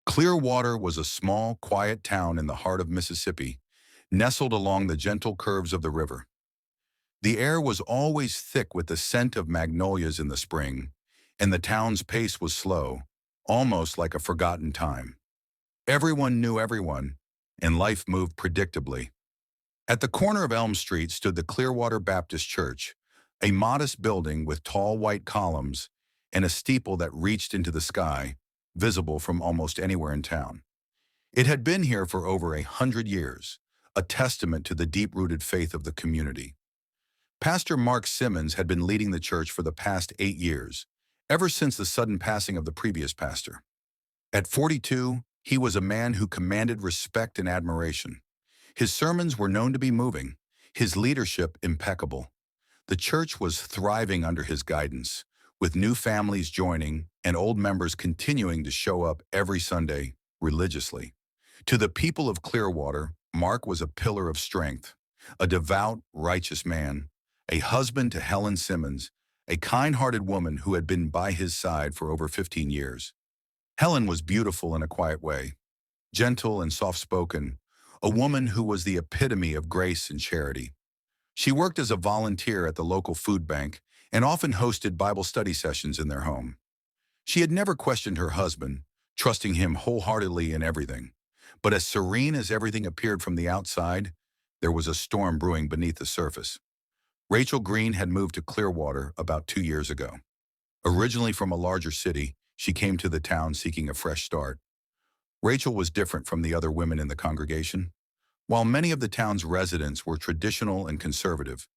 Clearwater was a small, quiet town in the heart of Mississippi, nestled along the gentle curves of the river. The air was always thick with the scent of magnolias in the spring, and the town's pace was slow, almost like a forgotten time. Everyone knew everyone, and life moved predictably. At the corner of Elm Street stood the Clearwater Baptist Church, a modest building with tall white columns and a steeple that reached into the sky, visible from almost anywhere in town. It had been here for over 100 years, a testament to the deep-rooted faith of the community. Pastor Mark Simmons had been leading the church for the past 8 years, ever since the sudden passing of the previous pastor. At 42, he was a man who commanded respect and admiration. His sermons were known to be moving, his leadership impeccable. The church was thriving under his guidance, with new families joining and old members continuing to show up every Sunday religiously. To the people of Clearwater, Mark was a pillar of strength, a devout, righteous man, a husband to Helen Simmons, a kind-hearted woman who had been by his side for over 15 years. Helen was beautiful in a quiet way, gentle and soft-spoken, a woman who was the epitome of grace and charity. She worked as a volunteer at the local food bank and often hosted Bible study sessions in their home. She had never questioned her husband, trusting him wholeheartedly in everything. But as serene as everything appeared from the outside, there was a storm brewing beneath the surface. Rachel Green had moved to Clearwater about 2 years ago. Originally from a larger city, she came to the town seeking a fresh start. Rachel was different from the other women in the congregation. While many of the town's residents were traditional and conservative,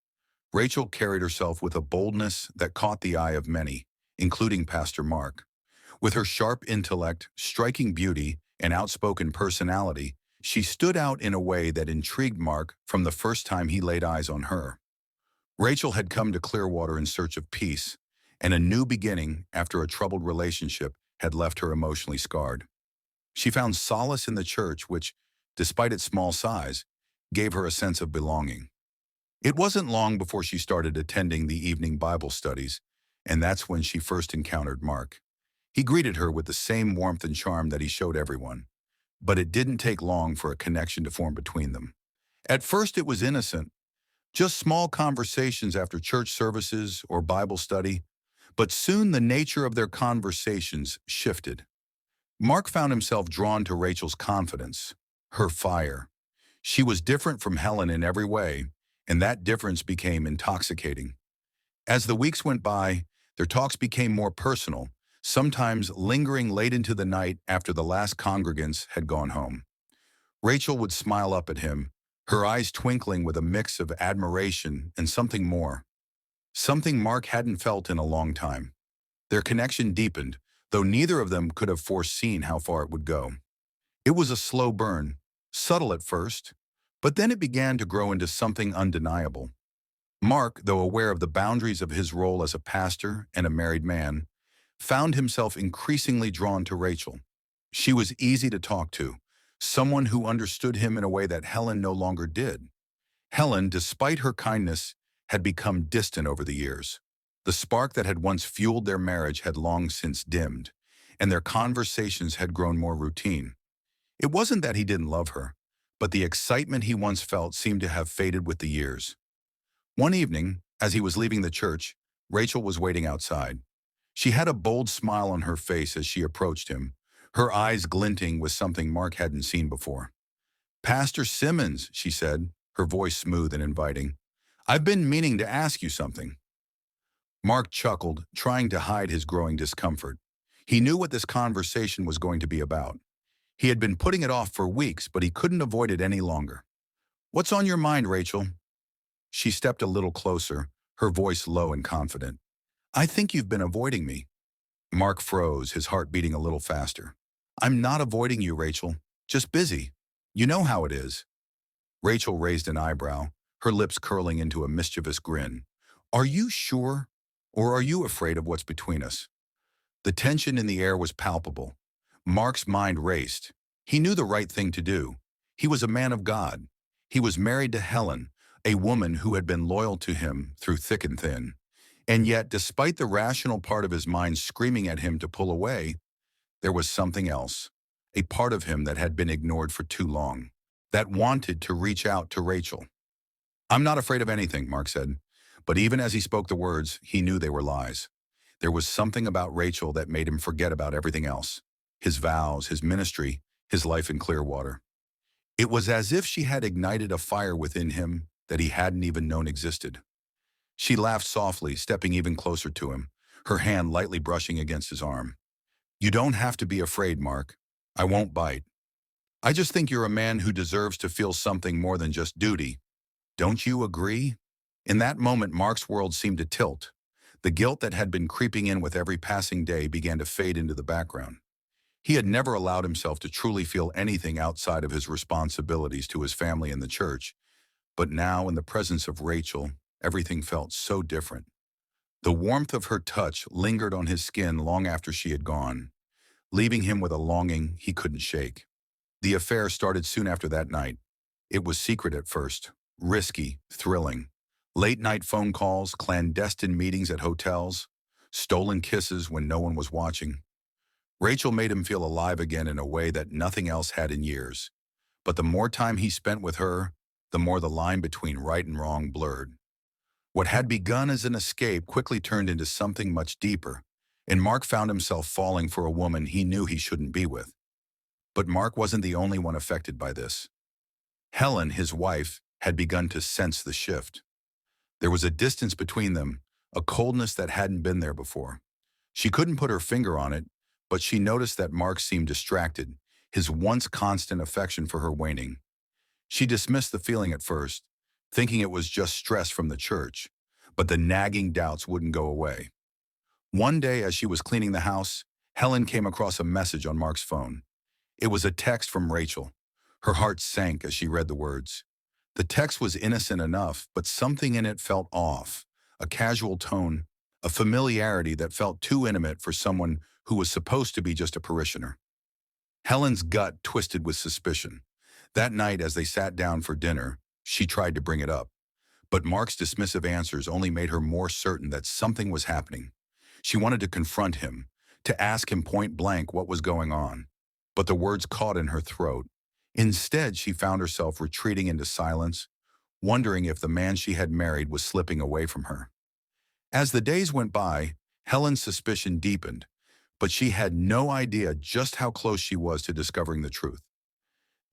Rachel carried herself with a boldness that caught the eye of many, including Pastor Mark. With her sharp intellect, striking beauty, and outspoken personality, she stood out in a way that intrigued Mark from the first time he laid eyes on her. Rachel had come to Clearwater in search of peace, and a new beginning after a troubled relationship had left her emotionally scarred. She found solace in the church which, despite its small size, gave her a sense of belonging. It wasn't long before she started attending the evening Bible studies, and that's when she first encountered Mark. He greeted her with the same warmth and charm that he showed everyone, but it didn't take long for a connection to form between them. At first it was innocent, just small conversations after church services or Bible study, but soon the nature of their conversations shifted. Mark found himself drawn to Rachel's confidence, her fire. She was different from Helen in every way, and that difference became intoxicating. As the weeks went by, their talks became more personal, sometimes lingering late into the night after the last congregants had gone home. Rachel would smile up at him, her eyes twinkling with a mix of admiration and something more. Something Mark hadn't felt in a long time. Their connection deepened, though neither of them could have foreseen how far it would go. It was a slow burn, subtle at first, but then it began to grow into something undeniable. Mark, though aware of the boundaries of his role as a pastor and a married man, found himself increasingly drawn to Rachel. She was easy to talk to, someone who understood him in a way that Helen no longer did. Helen, despite her kindness, had become distant over the years. The spark that had once fueled their marriage had long since dimmed, and their conversations had grown more routine. It wasn't that he didn't love her, but the excitement he once felt seemed to have faded with the years. One evening, as he was leaving the church, Rachel was waiting outside. She had a bold smile on her face as she approached him, her eyes glinting with something Mark hadn't seen before. "Pastor Simmons," she said, her voice smooth and inviting. "I've been meaning to ask you something." Mark chuckled, trying to hide his growing discomfort. He knew what this conversation was going to be about. He had been putting it off for weeks, but he couldn't avoid it any longer. "What's on your mind, Rachel?" She stepped a little closer, her voice low and confident. "I think you've been avoiding me." Mark froze, his heart beating a little faster. "I'm not avoiding you, Rachel. Just busy. You know how it is." Rachel raised an eyebrow, her lips curling into a mischievous grin. "Are you sure? Or are you afraid of what's between us?" The tension in the air was palpable. Mark's mind raced. He knew the right thing to do. He was a man of God. He was married to Helen, a woman who had been loyal to him through thick and thin. And yet, despite the rational part of his mind screaming at him to pull away, there was something else. a part of him that had been ignored for too long, that wanted to reach out to Rachel. "I'm not afraid of anything," Mark said. But even as he spoke the words, he knew they were lies. There was something about Rachel that made him forget about everything else. His vows, his ministry, his life in Clearwater. It was as if she had ignited a fire within him that he hadn't even known existed. She laughed softly, stepping even closer to him, her hand lightly brushing against his arm. "You don't have to be afraid, Mark. I won't bite. I just think you're a man who deserves to feel something more than just duty. Don't you agree?" In that moment, Mark's world seemed to tilt. The guilt that had been creeping in with every passing day began to fade into the background. He had never allowed himself to truly feel anything outside of his responsibilities to his family and the church. But now, in the presence of Rachel, everything felt so different. The warmth of her touch lingered on his skin long after she had gone, leaving him with a longing he couldn't shake. The affair started soon after that night. It was secret at first, risky, thrilling. Late-night phone calls, clandestine meetings at hotels, stolen kisses when no one was watching. Rachel made him feel alive again in a way that nothing else had in years. But the more time he spent with her, the more the line between right and wrong blurred. What had begun as an escape quickly turned into something much deeper, and Mark found himself falling for a woman he knew he shouldn't be with. But Mark wasn't the only one affected by this. Helen, his wife, had begun to sense the shift. There was a distance between them, a coldness that hadn't been there before. She couldn't put her finger on it, but she noticed that Mark seemed distracted, his once constant affection for her waning. She dismissed the feeling at first, thinking it was just stress from the church, but the nagging doubts wouldn't go away. One day, as she was cleaning the house, Helen came across a message on Mark's phone. It was a text from Rachel. Her heart sank as she read the words. The text was innocent enough, but something in it felt off, a casual tone, a familiarity that felt too intimate for someone who was supposed to be just a parishioner. Helen's gut twisted with suspicion. That night, as they sat down for dinner, she tried to bring it up. But Mark's dismissive answers only made her more certain that something was happening. She wanted to confront him, to ask him point blank what was going on. But the words caught in her throat. Instead, she found herself retreating into silence, wondering if the man she had married was slipping away from her. As the days went by, Helen's suspicion deepened, but she had no idea just how close she was to discovering the truth.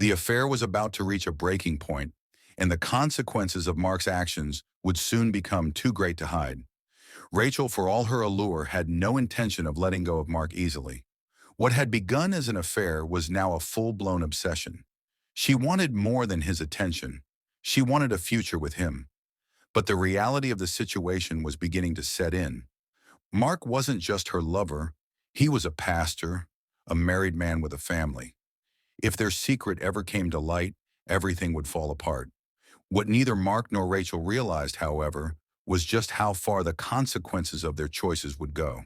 The affair was about to reach a breaking point, and the consequences of Mark's actions would soon become too great to hide. Rachel, for all her allure, had no intention of letting go of Mark easily. What had begun as an affair was now a full-blown obsession. She wanted more than his attention. She wanted a future with him. But the reality of the situation was beginning to set in. Mark wasn't just her lover. He was a pastor, a married man with a family. If their secret ever came to light, everything would fall apart. What neither Mark nor Rachel realized, however, was just how far the consequences of their choices would go.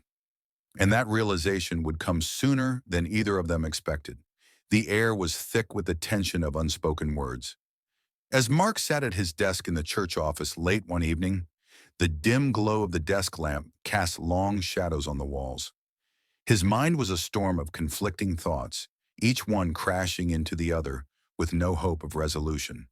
And that realization would come sooner than either of them expected. The air was thick with the tension of unspoken words. As Mark sat at his desk in the church office late one evening, the dim glow of the desk lamp cast long shadows on the walls. His mind was a storm of conflicting thoughts, each one crashing into the other with no hope of resolution.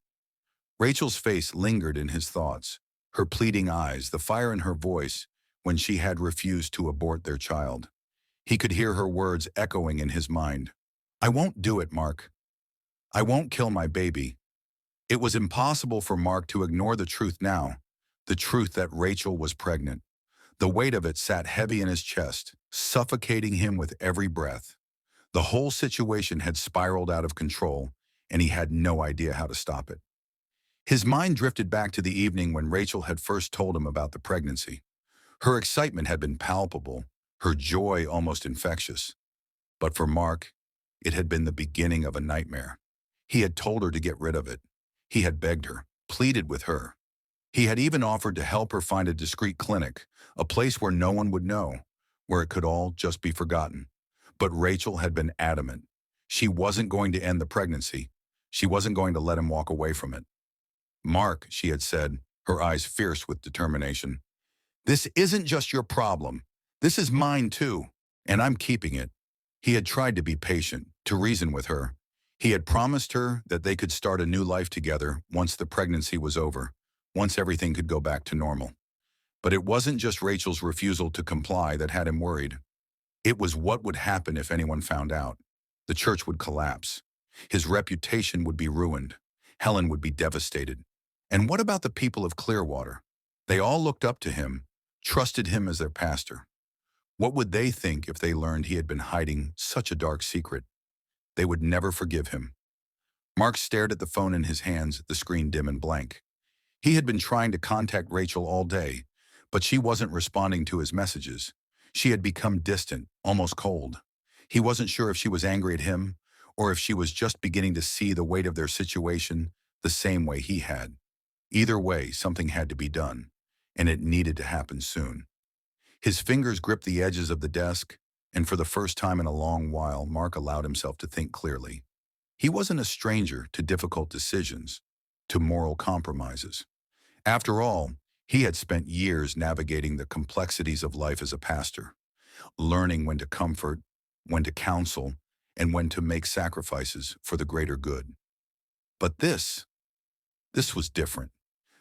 Rachel's face lingered in his thoughts, her pleading eyes, the fire in her voice when she had refused to abort their child. He could hear her words echoing in his mind. "I won't do it, Mark. I won't kill my baby." It was impossible for Mark to ignore the truth now, the truth that Rachel was pregnant. The weight of it sat heavy in his chest, suffocating him with every breath. The whole situation had spiraled out of control, and he had no idea how to stop it. His mind drifted back to the evening when Rachel had first told him about the pregnancy. Her excitement had been palpable, her joy almost infectious. But for Mark, it had been the beginning of a nightmare. He had told her to get rid of it. He had begged her, pleaded with her. He had even offered to help her find a discreet clinic, a place where no one would know, where it could all just be forgotten. But Rachel had been adamant. She wasn't going to end the pregnancy. She wasn't going to let him walk away from it. "Mark," she had said, her eyes fierce with determination, "this isn't just your problem. This is mine too, and I'm keeping it. He had tried to be patient, to reason with her. He had promised her that they could start a new life together once the pregnancy was over, once everything could go back to normal. But it wasn't just Rachel's refusal to comply that had him worried. It was what would happen if anyone found out. The church would collapse. His reputation would be ruined. Helen would be devastated. And what about the people of Clearwater? They all looked up to him, trusted him as their pastor. What would they think if they learned he had been hiding such a dark secret? They would never forgive him. Mark stared at the phone in his hands, the screen dim and blank. He had been trying to contact Rachel all day, but she wasn't responding to his messages. She had become distant, almost cold. He wasn't sure if she was angry at him or if she was just beginning to see the weight of their situation the same way he had. Either way, something had to be done, and it needed to happen soon. His fingers gripped the edges of the desk, and for the first time in a long while, Mark allowed himself to think clearly. He wasn't a stranger to difficult decisions, to moral compromises. After all, he had spent years navigating the complexities of life as a pastor, learning when to comfort, when to counsel, and when to make sacrifices for the greater good. But this was different.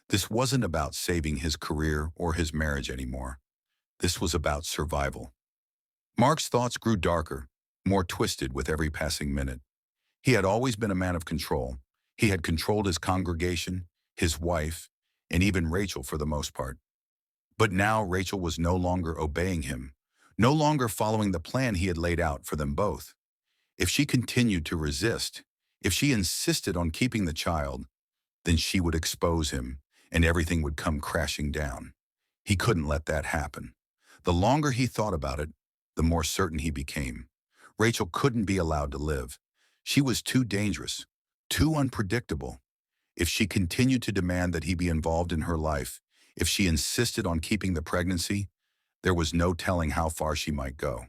This wasn't about saving his career or his marriage anymore. This was about survival. Mark's thoughts grew darker, more twisted with every passing minute. He had always been a man of control. He had controlled his congregation, his wife, and even Rachel for the most part. But now Rachel was no longer obeying him, no longer following the plan he had laid out for them both. If she continued to resist, if she insisted on keeping the child, then she would expose him, and everything would come crashing down. He couldn't let that happen. The longer he thought about it, the more certain he became. Rachel couldn't be allowed to live. She was too dangerous, too unpredictable. If she continued to demand that he be involved in her life, if she insisted on keeping the pregnancy, there was no telling how far she might go.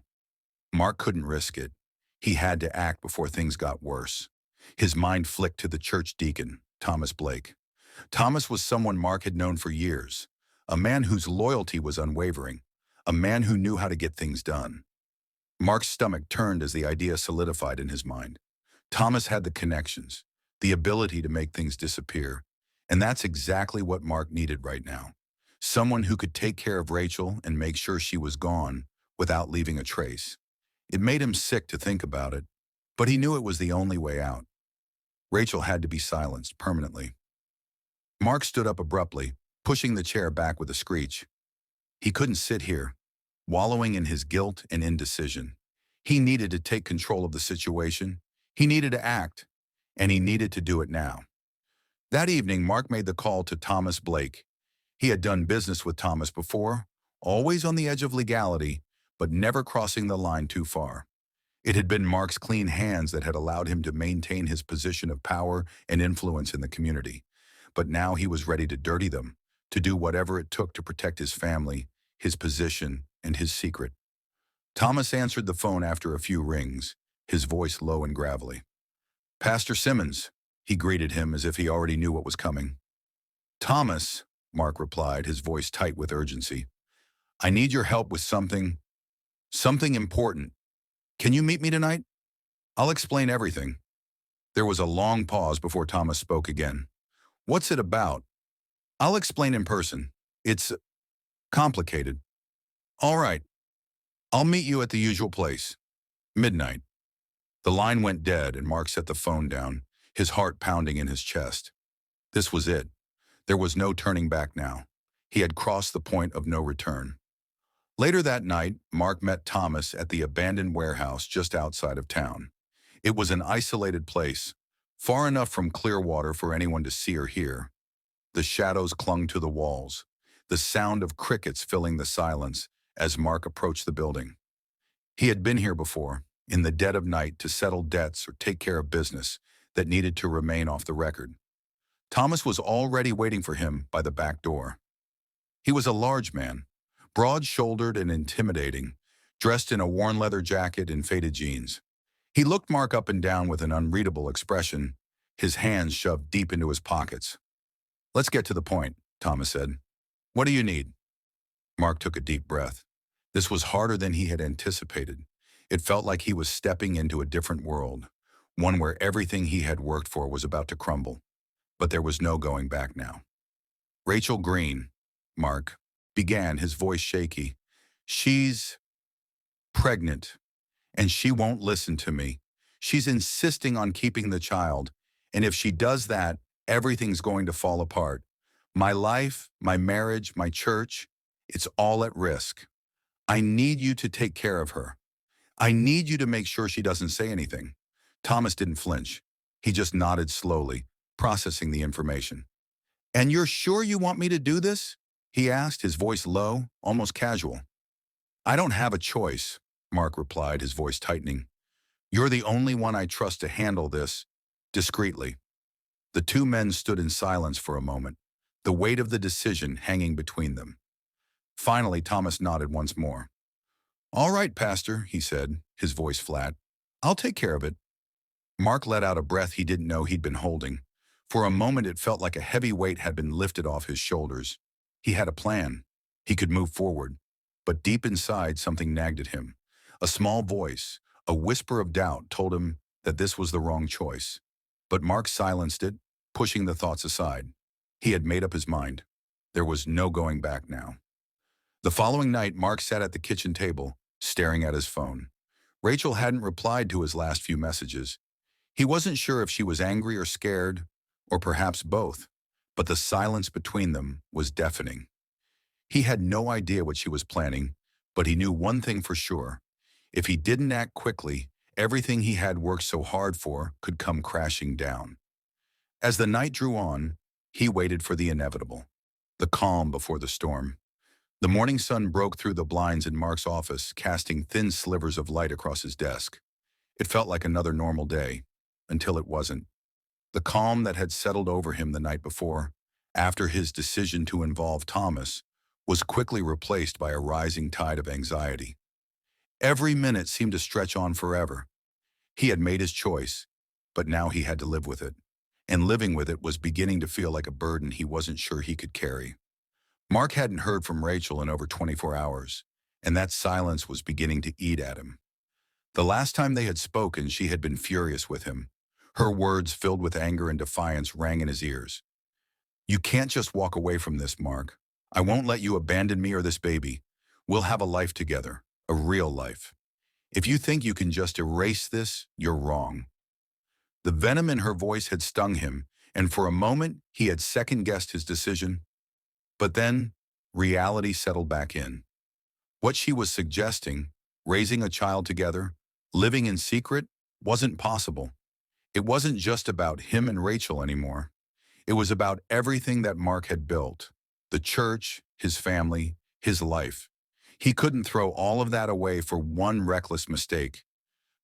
Mark couldn't risk it. He had to act before things got worse. His mind flicked to the church deacon, Thomas Blake. Thomas was someone Mark had known for years, a man whose loyalty was unwavering, a man who knew how to get things done. Mark's stomach turned as the idea solidified in his mind. Thomas had the connections, the ability to make things disappear, and that's exactly what Mark needed right now. Someone who could take care of Rachel and make sure she was gone without leaving a trace. It made him sick to think about it, but he knew it was the only way out. Rachel had to be silenced permanently. Mark stood up abruptly, pushing the chair back with a screech. He couldn't sit here, wallowing in his guilt and indecision. He needed to take control of the situation. He needed to act, and he needed to do it now. That evening, Mark made the call to Thomas Blake. He had done business with Thomas before, always on the edge of legality, but never crossing the line too far. It had been Mark's clean hands that had allowed him to maintain his position of power and influence in the community. But now he was ready to dirty them, to do whatever it took to protect his family, his position, and his secret. Thomas answered the phone after a few rings, his voice low and gravelly. "Pastor Simmons," he greeted him as if he already knew what was coming. "Thomas," Mark replied, his voice tight with urgency, "I need your help with something important. Can you meet me tonight? I'll explain everything." There was a long pause before Thomas spoke again. "What's it about?" "I'll explain in person. It's complicated." "All right. I'll meet you at the usual place. Midnight." The line went dead and Mark set the phone down, his heart pounding in his chest. This was it. There was no turning back now. He had crossed the point of no return. Later that night, Mark met Thomas at the abandoned warehouse just outside of town. It was an isolated place, far enough from Clearwater for anyone to see or hear. The shadows clung to the walls, the sound of crickets filling the silence as Mark approached the building. He had been here before, in the dead of night, to settle debts or take care of business that needed to remain off the record. Thomas was already waiting for him by the back door. He was a large man, broad-shouldered and intimidating, dressed in a worn leather jacket and faded jeans. He looked Mark up and down with an unreadable expression, his hands shoved deep into his pockets. "Let's get to the point," Thomas said. "What do you need?" Mark took a deep breath. This was harder than he had anticipated. It felt like he was stepping into a different world, one where everything he had worked for was about to crumble. But there was no going back now. Rachel Green, Mark, began, his voice shaky. She's pregnant, and she won't listen to me. She's insisting on keeping the child, and if she does that, everything's going to fall apart. My life, my marriage, my church, it's all at risk. I need you to take care of her. I need you to make sure she doesn't say anything. Thomas didn't flinch. He just nodded slowly, processing the information. And you're sure you want me to do this? He asked, his voice low, almost casual. I don't have a choice, Mark replied, his voice tightening. You're the only one I trust to handle this discreetly. The two men stood in silence for a moment, the weight of the decision hanging between them. Finally, Thomas nodded once more. All right, Pastor, he said, his voice flat. I'll take care of it. Mark let out a breath he didn't know he'd been holding. For a moment, it felt like a heavy weight had been lifted off his shoulders. He had a plan. He could move forward. But deep inside, something nagged at him. A small voice, a whisper of doubt, told him that this was the wrong choice. But Mark silenced it, pushing the thoughts aside. He had made up his mind. There was no going back now. The following night, Mark sat at the kitchen table, staring at his phone. Rachel hadn't replied to his last few messages. He wasn't sure if she was angry or scared, or perhaps both, but the silence between them was deafening. He had no idea what she was planning, but he knew one thing for sure. If he didn't act quickly, everything he had worked so hard for could come crashing down. As the night drew on, he waited for the inevitable, the calm before the storm. The morning sun broke through the blinds in Mark's office, casting thin slivers of light across his desk. It felt like another normal day, until it wasn't. The calm that had settled over him the night before, after his decision to involve Thomas, was quickly replaced by a rising tide of anxiety. Every minute seemed to stretch on forever. He had made his choice, but now he had to live with it. And living with it was beginning to feel like a burden he wasn't sure he could carry. Mark hadn't heard from Rachel in over 24 hours, and that silence was beginning to eat at him. The last time they had spoken, she had been furious with him. Her words, filled with anger and defiance, rang in his ears. You can't just walk away from this, Mark. I won't let you abandon me or this baby. We'll have a life together, a real life. If you think you can just erase this, you're wrong. The venom in her voice had stung him, and for a moment he had second-guessed his decision. But then, reality settled back in. What she was suggesting, raising a child together, living in secret, wasn't possible. It wasn't just about him and Rachel anymore. It was about everything that Mark had built, the church, his family, his life. He couldn't throw all of that away for one reckless mistake.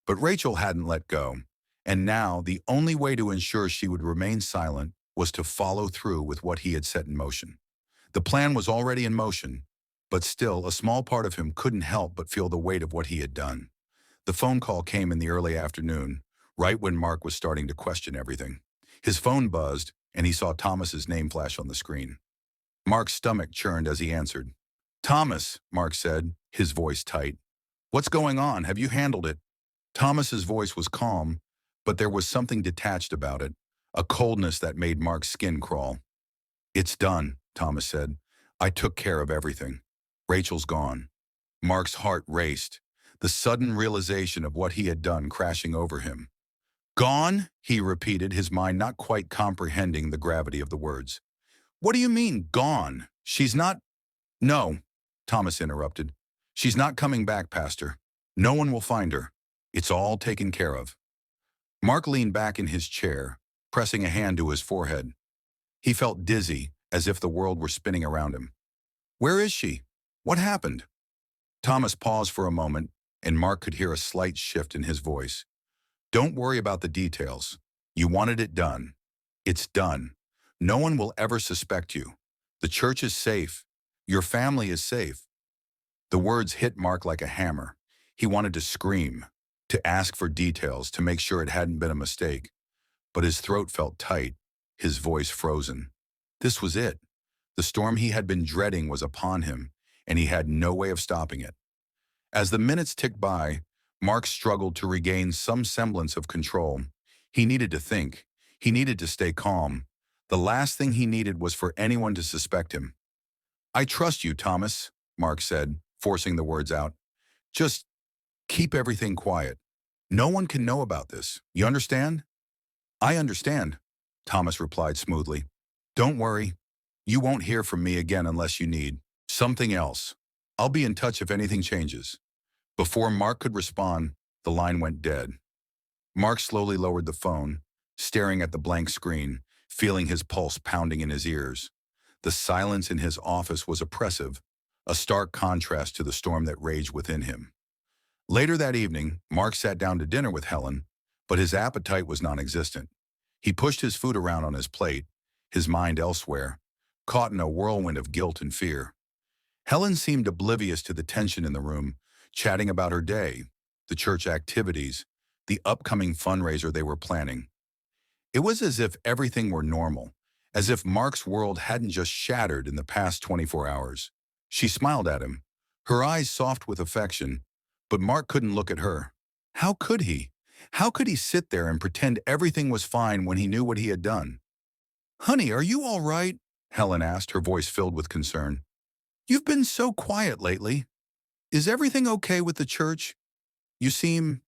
But Rachel hadn't let go, and now the only way to ensure she would remain silent was to follow through with what he had set in motion. The plan was already in motion, but still a small part of him couldn't help but feel the weight of what he had done. The phone call came in the early afternoon, right when Mark was starting to question everything. His phone buzzed, and he saw Thomas's name flash on the screen. Mark's stomach churned as he answered. Thomas, Mark said, his voice tight. What's going on? Have you handled it? Thomas's voice was calm, but there was something detached about it, a coldness that made Mark's skin crawl. It's done, Thomas said. I took care of everything. Rachel's gone. Mark's heart raced, the sudden realization of what he had done crashing over him. Gone? He repeated, his mind not quite comprehending the gravity of the words. What do you mean, gone? She's not… No, Thomas interrupted. She's not coming back, Pastor. No one will find her. It's all taken care of. Mark leaned back in his chair, pressing a hand to his forehead. He felt dizzy, as if the world were spinning around him. Where is she? What happened? Thomas paused for a moment, and Mark could hear a slight shift in his voice. Don't worry about the details. You wanted it done. It's done. No one will ever suspect you. The church is safe. Your family is safe. The words hit Mark like a hammer. He wanted to scream, to ask for details, to make sure it hadn't been a mistake. But his throat felt tight, his voice frozen. This was it. The storm he had been dreading was upon him, and he had no way of stopping it. As the minutes ticked by, Mark struggled to regain some semblance of control. He needed to think. He needed to stay calm. The last thing he needed was for anyone to suspect him. "I trust you, Thomas," Mark said, forcing the words out. "Just keep everything quiet. No one can know about this. You understand?" "I understand," Thomas replied smoothly. "Don't worry. You won't hear from me again unless you need something else. I'll be in touch if anything changes." Before Mark could respond, the line went dead. Mark slowly lowered the phone, staring at the blank screen, feeling his pulse pounding in his ears. The silence in his office was oppressive, a stark contrast to the storm that raged within him. Later that evening, Mark sat down to dinner with Helen, but his appetite was non-existent. He pushed his food around on his plate, his mind elsewhere, caught in a whirlwind of guilt and fear. Helen seemed oblivious to the tension in the room, chatting about her day, the church activities, the upcoming fundraiser they were planning. It was as if everything were normal, as if Mark's world hadn't just shattered in the past 24 hours. She smiled at him, her eyes soft with affection, but Mark couldn't look at her. How could he? How could he sit there and pretend everything was fine when he knew what he had done? "Honey, are you all right?" Helen asked, her voice filled with concern. "You've been so quiet lately. Is everything okay with the church? You seem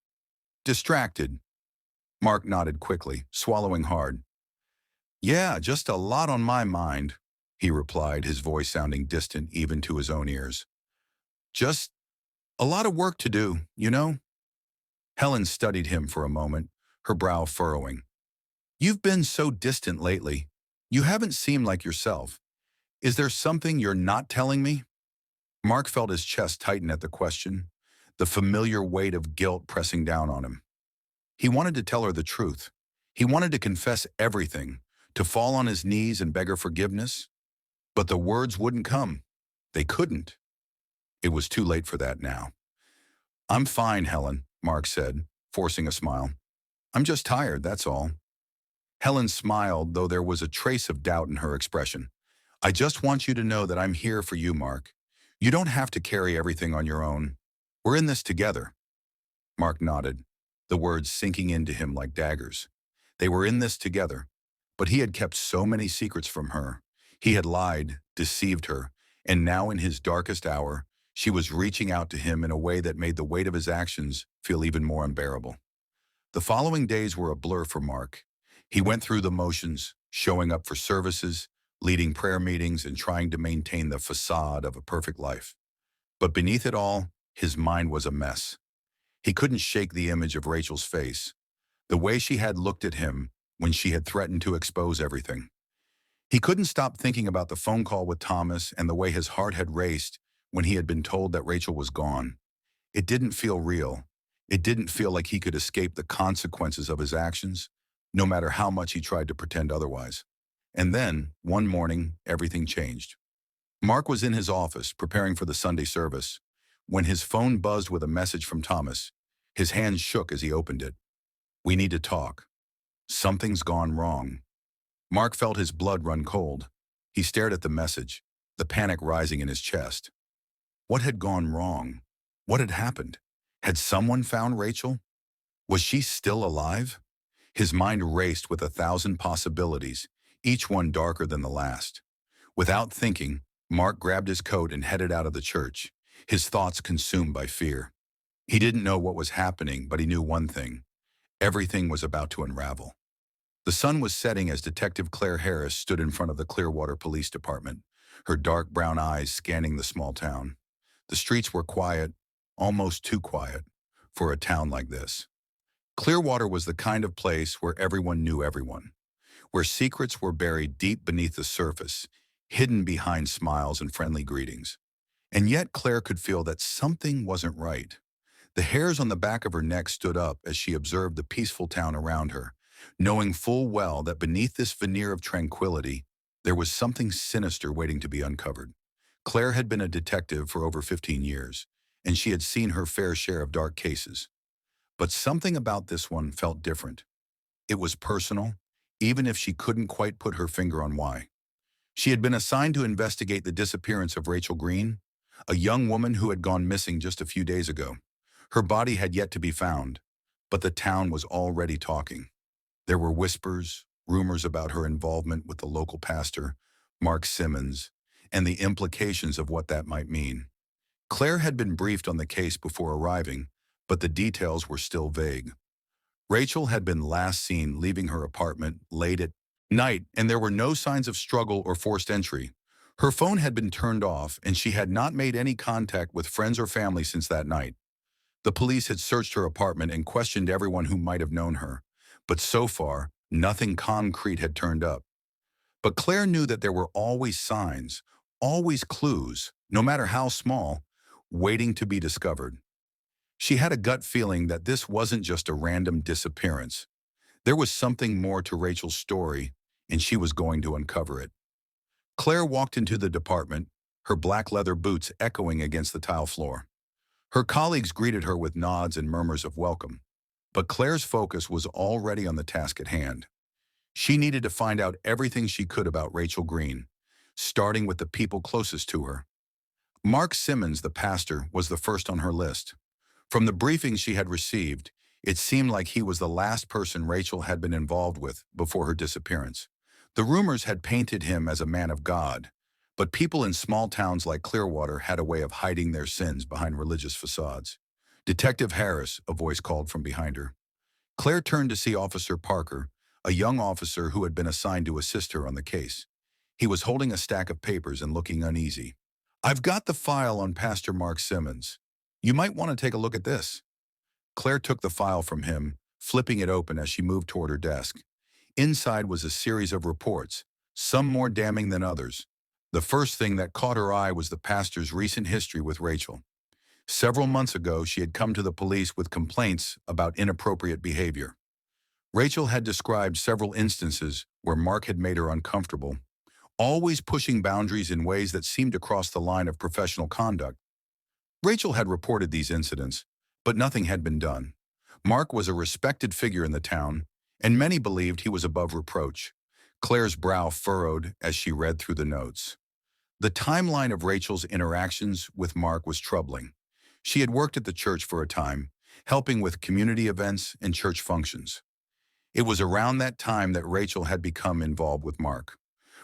distracted." Mark nodded quickly, swallowing hard. "Yeah, just a lot on my mind," he replied, his voice sounding distant even to his own ears. "Just a lot of work to do, you know?" Helen studied him for a moment, her brow furrowing. "You've been so distant lately. You haven't seemed like yourself. Is there something you're not telling me?" Mark felt his chest tighten at the question, the familiar weight of guilt pressing down on him. He wanted to tell her the truth. He wanted to confess everything, to fall on his knees and beg her forgiveness. But the words wouldn't come. They couldn't. It was too late for that now. "I'm fine, Helen," Mark said, forcing a smile. "I'm just tired, that's all." Helen smiled, though there was a trace of doubt in her expression. "I just want you to know that I'm here for you, Mark. You don't have to carry everything on your own. We're in this together." Mark nodded, the words sinking into him like daggers. They were in this together, but he had kept so many secrets from her. He had lied, deceived her, and now in his darkest hour, she was reaching out to him in a way that made the weight of his actions feel even more unbearable. The following days were a blur for Mark. He went through the motions, showing up for services, leading prayer meetings, and trying to maintain the facade of a perfect life. But beneath it all, his mind was a mess. He couldn't shake the image of Rachel's face, the way she had looked at him when she had threatened to expose everything. He couldn't stop thinking about the phone call with Thomas and the way his heart had raced when he had been told that Rachel was gone. It didn't feel real. It didn't feel like he could escape the consequences of his actions, no matter how much he tried to pretend otherwise. And then, one morning, everything changed. Mark was in his office, preparing for the Sunday service, when his phone buzzed with a message from Thomas. His hand shook as he opened it. "We need to talk. Something's gone wrong." Mark felt his blood run cold. He stared at the message, the panic rising in his chest. What had gone wrong? What had happened? Had someone found Rachel? Was she still alive? His mind raced with 1,000 possibilities, each one darker than the last. Without thinking, Mark grabbed his coat and headed out of the church, his thoughts consumed by fear. He didn't know what was happening, but he knew one thing. Everything was about to unravel. The sun was setting as Detective Claire Harris stood in front of the Clearwater Police Department, her dark brown eyes scanning the small town. The streets were quiet, almost too quiet, for a town like this. Clearwater was the kind of place where everyone knew everyone, where secrets were buried deep beneath the surface, hidden behind smiles and friendly greetings. And yet Claire could feel that something wasn't right. The hairs on the back of her neck stood up as she observed the peaceful town around her, knowing full well that beneath this veneer of tranquility, there was something sinister waiting to be uncovered. Claire had been a detective for over 15 years, and she had seen her fair share of dark cases. But something about this one felt different. It was personal, even if she couldn't quite put her finger on why. She had been assigned to investigate the disappearance of Rachel Green, a young woman who had gone missing just a few days ago. Her body had yet to be found, but the town was already talking. There were whispers, rumors about her involvement with the local pastor, Mark Simmons, and the implications of what that might mean. Claire had been briefed on the case before arriving, but the details were still vague. Rachel had been last seen leaving her apartment late at night, and there were no signs of struggle or forced entry. Her phone had been turned off, and she had not made any contact with friends or family since that night. The police had searched her apartment and questioned everyone who might have known her, but so far, nothing concrete had turned up. But Claire knew that there were always signs, always clues, no matter how small, waiting to be discovered. She had a gut feeling that this wasn't just a random disappearance. There was something more to Rachel's story, and she was going to uncover it. Claire walked into the department, her black leather boots echoing against the tile floor. Her colleagues greeted her with nods and murmurs of welcome. But Claire's focus was already on the task at hand. She needed to find out everything she could about Rachel Green, starting with the people closest to her. Mark Simmons, the pastor, was the first on her list. From the briefings she had received, it seemed like he was the last person Rachel had been involved with before her disappearance. The rumors had painted him as a man of God, but people in small towns like Clearwater had a way of hiding their sins behind religious facades. "Detective Harris," a voice called from behind her. Claire turned to see Officer Parker, a young officer who had been assigned to assist her on the case. He was holding a stack of papers and looking uneasy. "I've got the file on Pastor Mark Simmons. You might want to take a look at this." Claire took the file from him, flipping it open as she moved toward her desk. Inside was a series of reports, some more damning than others. The first thing that caught her eye was the pastor's recent history with Rachel. Several months ago, she had come to the police with complaints about inappropriate behavior. Rachel had described several instances where Mark had made her uncomfortable, always pushing boundaries in ways that seemed to cross the line of professional conduct. Rachel had reported these incidents, but nothing had been done. Mark was a respected figure in the town, and many believed he was above reproach. Claire's brow furrowed as she read through the notes. The timeline of Rachel's interactions with Mark was troubling. She had worked at the church for a time, helping with community events and church functions. It was around that time that Rachel had become involved with Mark.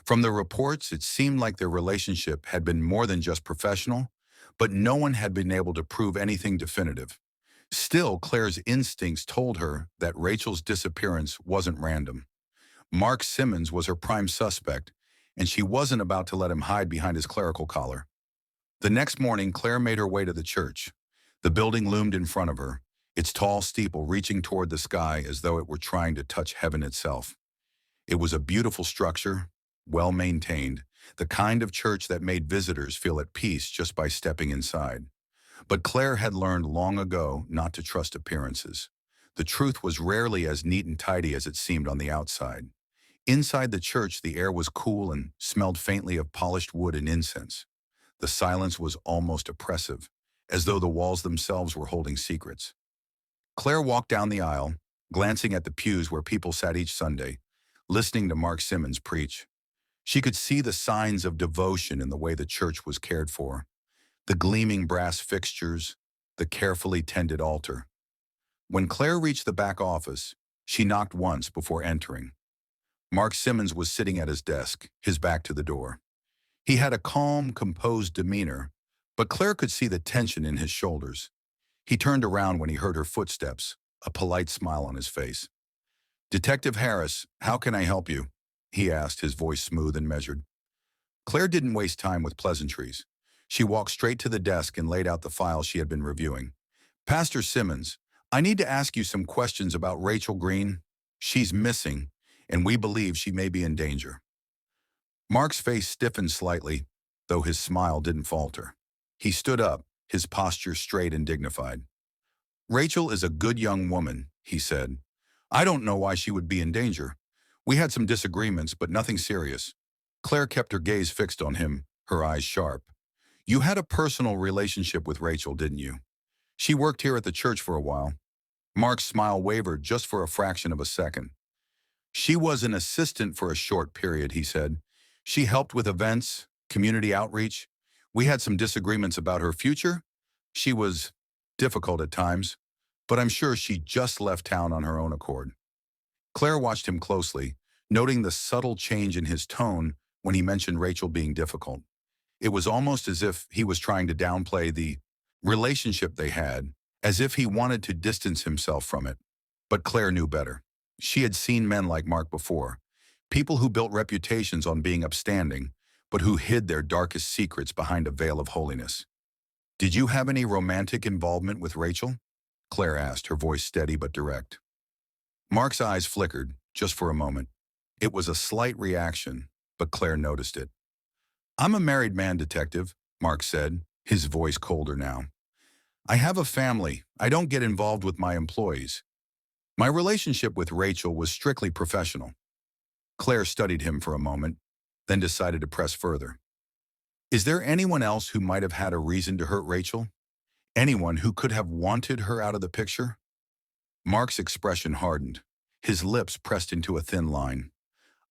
From the reports, it seemed like their relationship had been more than just professional, but no one had been able to prove anything definitive. Still, Claire's instincts told her that Rachel's disappearance wasn't random. Mark Simmons was her prime suspect, and she wasn't about to let him hide behind his clerical collar. The next morning, Claire made her way to the church. The building loomed in front of her, its tall steeple reaching toward the sky as though it were trying to touch heaven itself. It was a beautiful structure, well-maintained, the kind of church that made visitors feel at peace just by stepping inside. But Claire had learned long ago not to trust appearances. The truth was rarely as neat and tidy as it seemed on the outside. Inside the church, the air was cool and smelled faintly of polished wood and incense. The silence was almost oppressive, as though the walls themselves were holding secrets. Claire walked down the aisle, glancing at the pews where people sat each Sunday, listening to Mark Simmons preach. She could see the signs of devotion in the way the church was cared for. The gleaming brass fixtures, the carefully tended altar. When Claire reached the back office, she knocked once before entering. Mark Simmons was sitting at his desk, his back to the door. He had a calm, composed demeanor, but Claire could see the tension in his shoulders. He turned around when he heard her footsteps, a polite smile on his face. "Detective Harris, how can I help you?" he asked, his voice smooth and measured. Claire didn't waste time with pleasantries. She walked straight to the desk and laid out the file she had been reviewing. "Pastor Simmons, I need to ask you some questions about Rachel Green. She's missing, and we believe she may be in danger." Mark's face stiffened slightly, though his smile didn't falter. He stood up, his posture straight and dignified. "Rachel is a good young woman," he said. "I don't know why she would be in danger. We had some disagreements, but nothing serious." Claire kept her gaze fixed on him, her eyes sharp. "You had a personal relationship with Rachel, didn't you? She worked here at the church for a while." Mark's smile wavered just for a fraction of a second. "She was an assistant for a short period," he said. "She helped with events, community outreach. We had some disagreements about her future. She was Difficult at times, but I'm sure she just left town on her own accord. Claire watched him closely, noting the subtle change in his tone when he mentioned Rachel being difficult. It was almost as if he was trying to downplay the relationship they had, as if he wanted to distance himself from it. But Claire knew better. She had seen men like Mark before, people who built reputations on being upstanding, but who hid their darkest secrets behind a veil of holiness. "Did you have any romantic involvement with Rachel?" Claire asked, her voice steady but direct. Mark's eyes flickered, just for a moment. It was a slight reaction, but Claire noticed it. "I'm a married man, Detective," Mark said, his voice colder now. "I have a family. I don't get involved with my employees. My relationship with Rachel was strictly professional." Claire studied him for a moment, then decided to press further. "Is there anyone else who might have had a reason to hurt Rachel? Anyone who could have wanted her out of the picture?" Mark's expression hardened. His lips pressed into a thin line.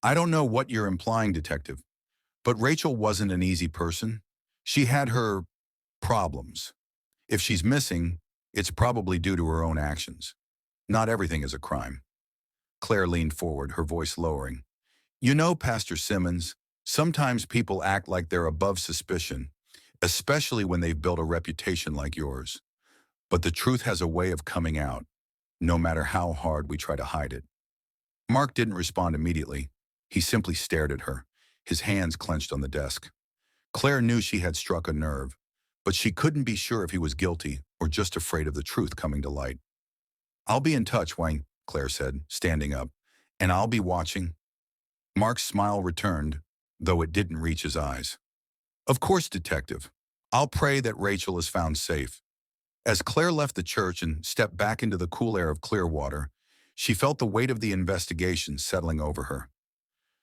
"I don't know what you're implying, Detective, but Rachel wasn't an easy person. She had her problems. If she's missing, it's probably due to her own actions. Not everything is a crime." Claire leaned forward, her voice lowering. "You know, Pastor Simmons, sometimes people act like they're above suspicion, especially when they've built a reputation like yours. But the truth has a way of coming out, no matter how hard we try to hide it." Mark didn't respond immediately. He simply stared at her, his hands clenched on the desk. Claire knew she had struck a nerve, but she couldn't be sure if he was guilty or just afraid of the truth coming to light. "I'll be in touch, Wayne," Claire said, standing up, "and I'll be watching." Mark's smile returned, though it didn't reach his eyes. "Of course, Detective. I'll pray that Rachel is found safe." As Claire left the church and stepped back into the cool air of Clearwater, she felt the weight of the investigation settling over her.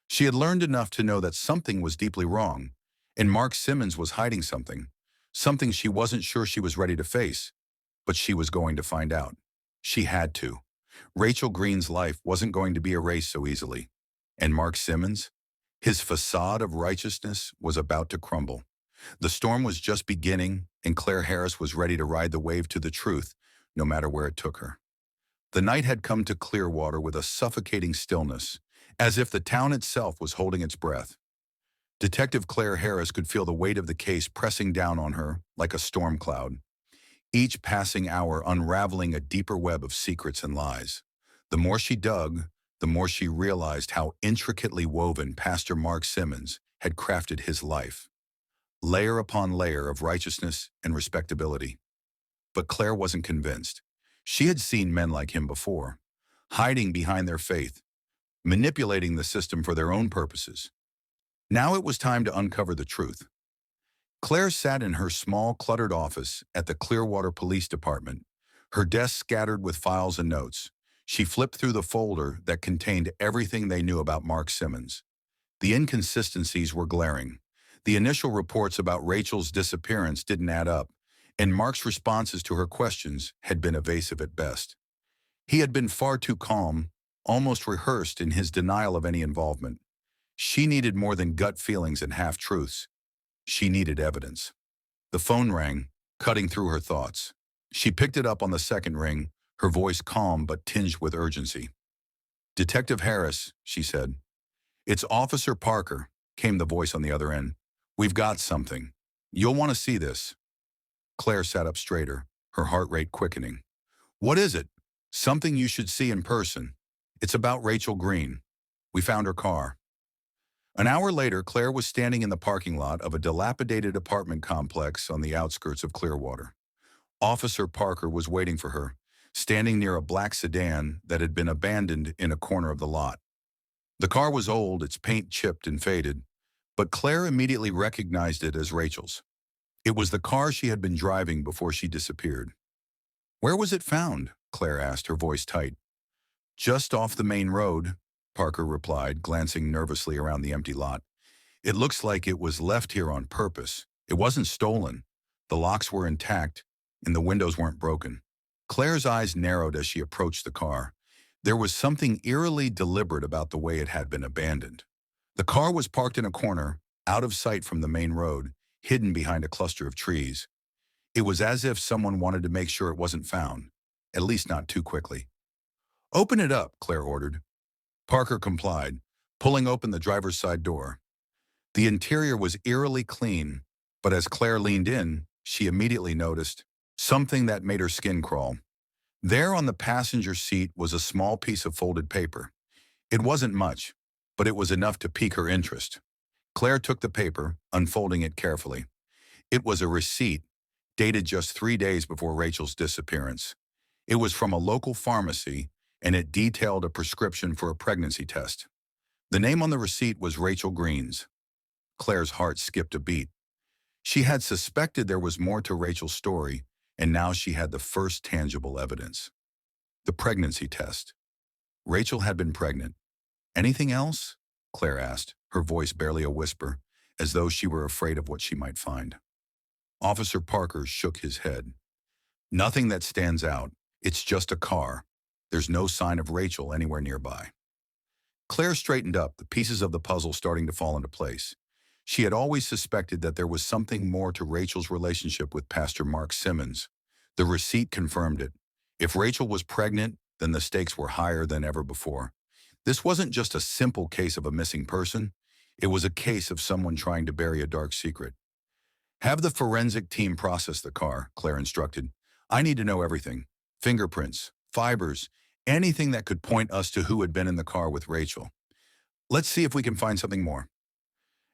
She had learned enough to know that something was deeply wrong, and Mark Simmons was hiding something she wasn't sure she was ready to face, but she was going to find out. She had to. Rachel Green's life wasn't going to be erased so easily, and Mark Simmons, his facade of righteousness was about to crumble. The storm was just beginning, and Claire Harris was ready to ride the wave to the truth, no matter where it took her. The night had come to Clearwater with a suffocating stillness, as if the town itself was holding its breath. Detective Claire Harris could feel the weight of the case pressing down on her like a storm cloud, each passing hour unraveling a deeper web of secrets and lies. The more she dug, the more she realized how intricately woven Pastor Mark Simmons had crafted his life, layer upon layer of righteousness and respectability. But Claire wasn't convinced. She had seen men like him before, hiding behind their faith, manipulating the system for their own purposes. Now it was time to uncover the truth. Claire sat in her small, cluttered office at the Clearwater Police Department, her desk scattered with files and notes. She flipped through the folder that contained everything they knew about Mark Simmons. The inconsistencies were glaring. The initial reports about Rachel's disappearance didn't add up, and Mark's responses to her questions had been evasive at best. He had been far too calm, almost rehearsed in his denial of any involvement. She needed more than gut feelings and half-truths. She needed evidence. The phone rang, cutting through her thoughts. She picked it up on the second ring, her voice calm but tinged with urgency. "Detective Harris," she said. "It's Officer Parker," came the voice on the other end. "We've got something. You'll want to see this." Claire sat up straighter, her heart rate quickening. "What is it?" "Something you should see in person. It's about Rachel Green. We found her car." An hour later, Claire was standing in the parking lot of a dilapidated apartment complex on the outskirts of Clearwater. Officer Parker was waiting for her, standing near a black sedan that had been abandoned in a corner of the lot. The car was old, its paint chipped and faded, but Claire immediately recognized it as Rachel's. It was the car she had been driving before she disappeared. "Where was it found?" Claire asked, her voice tight. "Just off the main road," Parker replied, glancing nervously around the empty lot. "It looks like it was left here on purpose. It wasn't stolen. The locks were intact, and the windows weren't broken." Claire's eyes narrowed as she approached the car. There was something eerily deliberate about the way it had been abandoned. The car was parked in a corner, out of sight from the main road, hidden behind a cluster of trees. It was as if someone wanted to make sure it wasn't found, at least not too quickly. "Open it up," Claire ordered. Parker complied, pulling open the driver's side door. The interior was eerily clean, but as Claire leaned in, she immediately noticed something that made her skin crawl. There on the passenger seat was a small piece of folded paper. It wasn't much, but it was enough to pique her interest. Claire took the paper, unfolding it carefully. It was a receipt, dated just 3 days before Rachel's disappearance. It was from a local pharmacy, and it detailed a prescription for a pregnancy test. The name on the receipt was Rachel Green's. Claire's heart skipped a beat. She had suspected there was more to Rachel's story, and now she had the first tangible evidence. The pregnancy test. Rachel had been pregnant. "Anything else?" Claire asked, her voice barely a whisper, as though she were afraid of what she might find. Officer Parker shook his head. "Nothing that stands out. It's just a car. There's no sign of Rachel anywhere nearby." Claire straightened up, the pieces of the puzzle starting to fall into place. She had always suspected that there was something more to Rachel's relationship with Pastor Mark Simmons. The receipt confirmed it. If Rachel was pregnant, then the stakes were higher than ever before. This wasn't just a simple case of a missing person. It was a case of someone trying to bury a dark secret. "Have the forensic team process the car," Claire instructed. "I need to know everything. Fingerprints, fibers, anything that could point us to who had been in the car with Rachel. Let's see if we can find something more."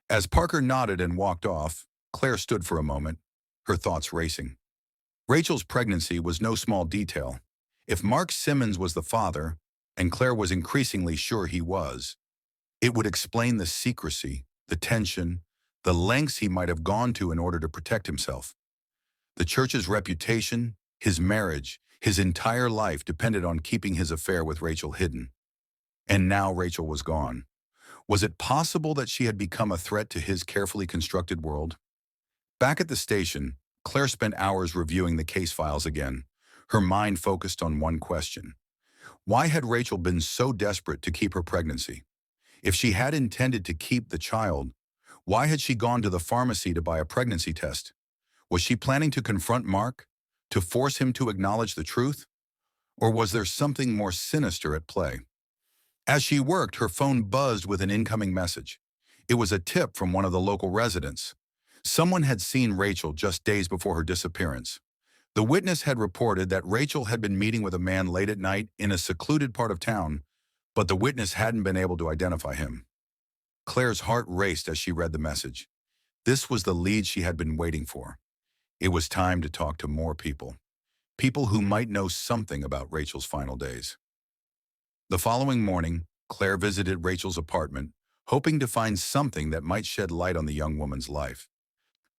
As Parker nodded and walked off, Claire stood for a moment, her thoughts racing. Rachel's pregnancy was no small detail. If Mark Simmons was the father, and Claire was increasingly sure he was, it would explain the secrecy, the tension, the lengths he might have gone to in order to protect himself. The church's reputation, his marriage, his entire life depended on keeping his affair with Rachel hidden. And now Rachel was gone. Was it possible that she had become a threat to his carefully constructed world? Back at the station, Claire spent hours reviewing the case files again, her mind focused on one question. Why had Rachel been so desperate to keep her pregnancy? If she had intended to keep the child, why had she gone to the pharmacy to buy a pregnancy test? Was she planning to confront Mark, to force him to acknowledge the truth? Or was there something more sinister at play? As she worked, her phone buzzed with an incoming message. It was a tip from one of the local residents. Someone had seen Rachel just days before her disappearance. The witness had reported that Rachel had been meeting with a man late at night in a secluded part of town, but the witness hadn't been able to identify him. Claire's heart raced as she read the message. This was the lead she had been waiting for. It was time to talk to more people. People who might know something about Rachel's final days. The following morning, Claire visited Rachel's apartment, hoping to find something that might shed light on the young woman's life.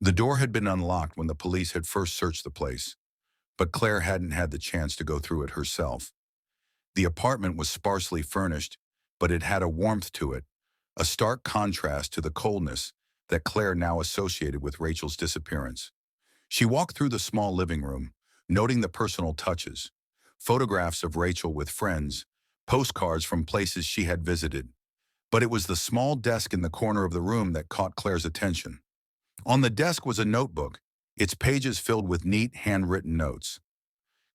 The door had been unlocked when the police had first searched the place, but Claire hadn't had the chance to go through it herself. The apartment was sparsely furnished, but it had a warmth to it, a stark contrast to the coldness that Claire now associated with Rachel's disappearance. She walked through the small living room, noting the personal touches, photographs of Rachel with friends, postcards from places she had visited. But it was the small desk in the corner of the room that caught Claire's attention. On the desk was a notebook, its pages filled with neat, handwritten notes.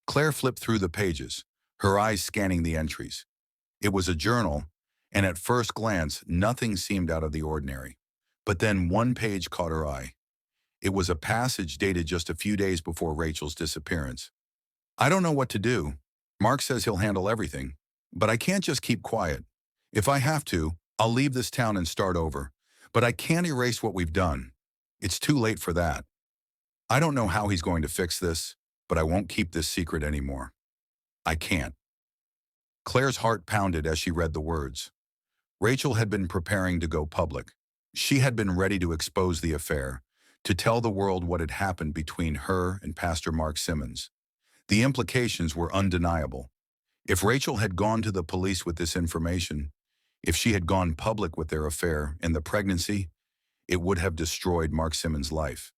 Claire flipped through the pages, her eyes scanning the entries. It was a journal, and at first glance, nothing seemed out of the ordinary. But then one page caught her eye. It was a passage dated just a few days before Rachel's disappearance. "I don't know what to do. Mark says he'll handle everything. But I can't just keep quiet. If I have to, I'll leave this town and start over. But I can't erase what we've done. It's too late for that. I don't know how he's going to fix this, but I won't keep this secret anymore. I can't." Claire's heart pounded as she read the words. Rachel had been preparing to go public. She had been ready to expose the affair, to tell the world what had happened between her and Pastor Mark Simmons. The implications were undeniable. If Rachel had gone to the police with this information, if she had gone public with their affair and the pregnancy, it would have destroyed Mark Simmons' life.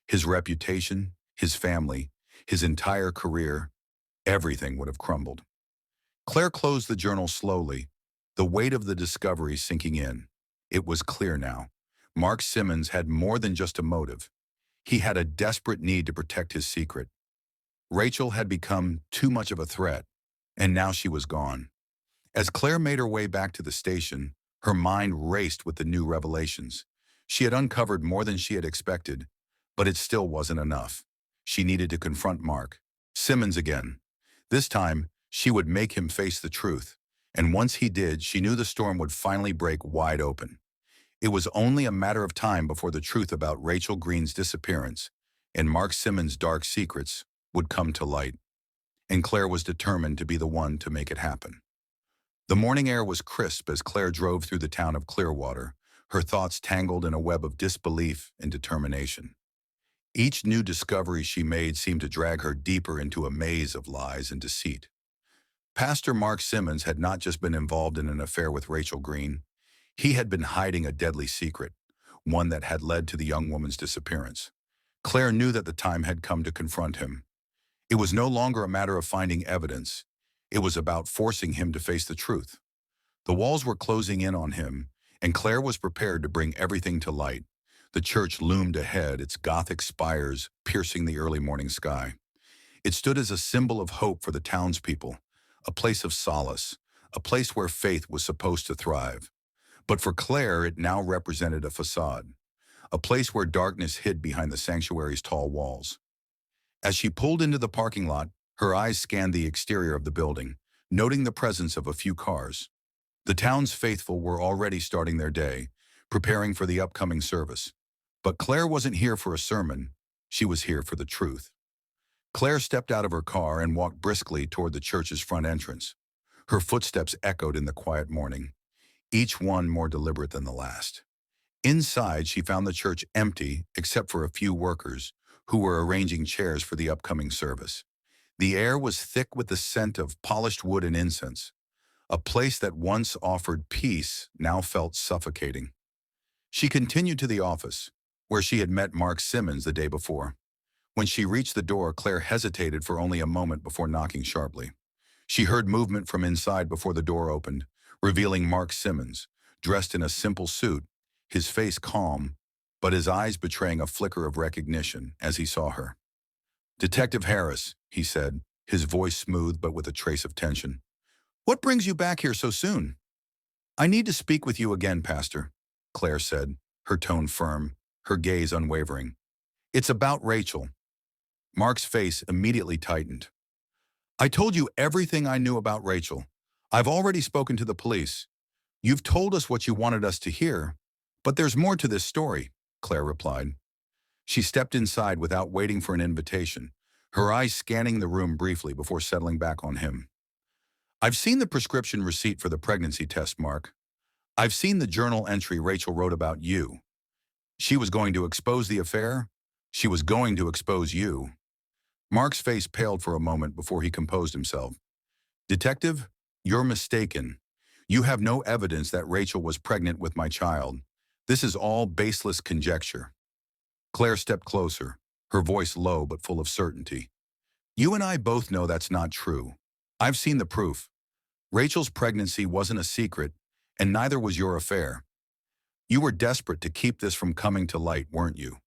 His reputation, his family, his entire career, everything would have crumbled. Claire closed the journal slowly, the weight of the discovery sinking in. It was clear now. Mark Simmons had more than just a motive. He had a desperate need to protect his secret. Rachel had become too much of a threat, and now she was gone. As Claire made her way back to the station, her mind raced with the new revelations. She had uncovered more than she had expected, but it still wasn't enough. She needed to confront Mark Simmons again. This time, she would make him face the truth, and once he did, she knew the storm would finally break wide open. It was only a matter of time before the truth about Rachel Green's disappearance and Mark Simmons' dark secrets would come to light, and Claire was determined to be the one to make it happen. The morning air was crisp as Claire drove through the town of Clearwater, her thoughts tangled in a web of disbelief and determination. Each new discovery she made seemed to drag her deeper into a maze of lies and deceit. Pastor Mark Simmons had not just been involved in an affair with Rachel Green. He had been hiding a deadly secret, one that had led to the young woman's disappearance. Claire knew that the time had come to confront him. It was no longer a matter of finding evidence. It was about forcing him to face the truth. The walls were closing in on him, and Claire was prepared to bring everything to light. The church loomed ahead, its Gothic spires piercing the early morning sky. It stood as a symbol of hope for the townspeople, a place of solace, a place where faith was supposed to thrive. But for Claire, it now represented a facade, a place where darkness hid behind the sanctuary's tall walls. As she pulled into the parking lot, her eyes scanned the exterior of the building, noting the presence of a few cars. The town's faithful were already starting their day, preparing for the upcoming service. But Claire wasn't here for a sermon. She was here for the truth. Claire stepped out of her car and walked briskly toward the church's front entrance. Her footsteps echoed in the quiet morning, each one more deliberate than the last. Inside, she found the church empty except for a few workers who were arranging chairs for the upcoming service. The air was thick with the scent of polished wood and incense. A place that once offered peace now felt suffocating. She continued to the office, where she had met Mark Simmons the day before. When she reached the door, Claire hesitated for only a moment before knocking sharply. She heard movement from inside before the door opened, revealing Mark Simmons, dressed in a simple suit, his face calm, but his eyes betraying a flicker of recognition as he saw her. "Detective Harris," he said, his voice smooth but with a trace of tension. "What brings you back here so soon?" "I need to speak with you again, Pastor," Claire said, her tone firm, her gaze unwavering. "It's about Rachel." Mark's face immediately tightened. "I told you everything I knew about Rachel. I've already spoken to the police. You've told us what you wanted us to hear, but there's more to this story," Claire replied. She stepped inside without waiting for an invitation, her eyes scanning the room briefly before settling back on him. "I've seen the prescription receipt for the pregnancy test, Mark. I've seen the journal entry Rachel wrote about you. She was going to expose the affair. She was going to expose you." Mark's face paled for a moment before he composed himself. "Detective, you're mistaken. You have no evidence that Rachel was pregnant with my child. This is all baseless conjecture." Claire stepped closer, her voice low but full of certainty. "You and I both know that's not true. I've seen the proof. Rachel's pregnancy wasn't a secret, and neither was your affair. You were desperate to keep this from coming to light, weren't you?"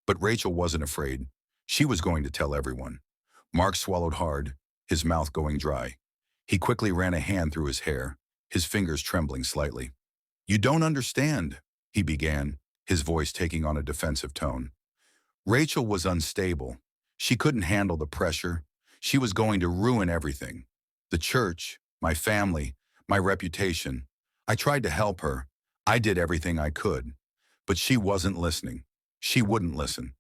But Rachel wasn't afraid. She was going to tell everyone. Mark swallowed hard, his mouth going dry. He quickly ran a hand through his hair, his fingers trembling slightly. "You don't understand," he began, his voice taking on a defensive tone. "Rachel was unstable. She couldn't handle the pressure. She was going to ruin everything. The church, my family, my reputation. I tried to help her. I did everything I could. But she wasn't listening. She wouldn't listen."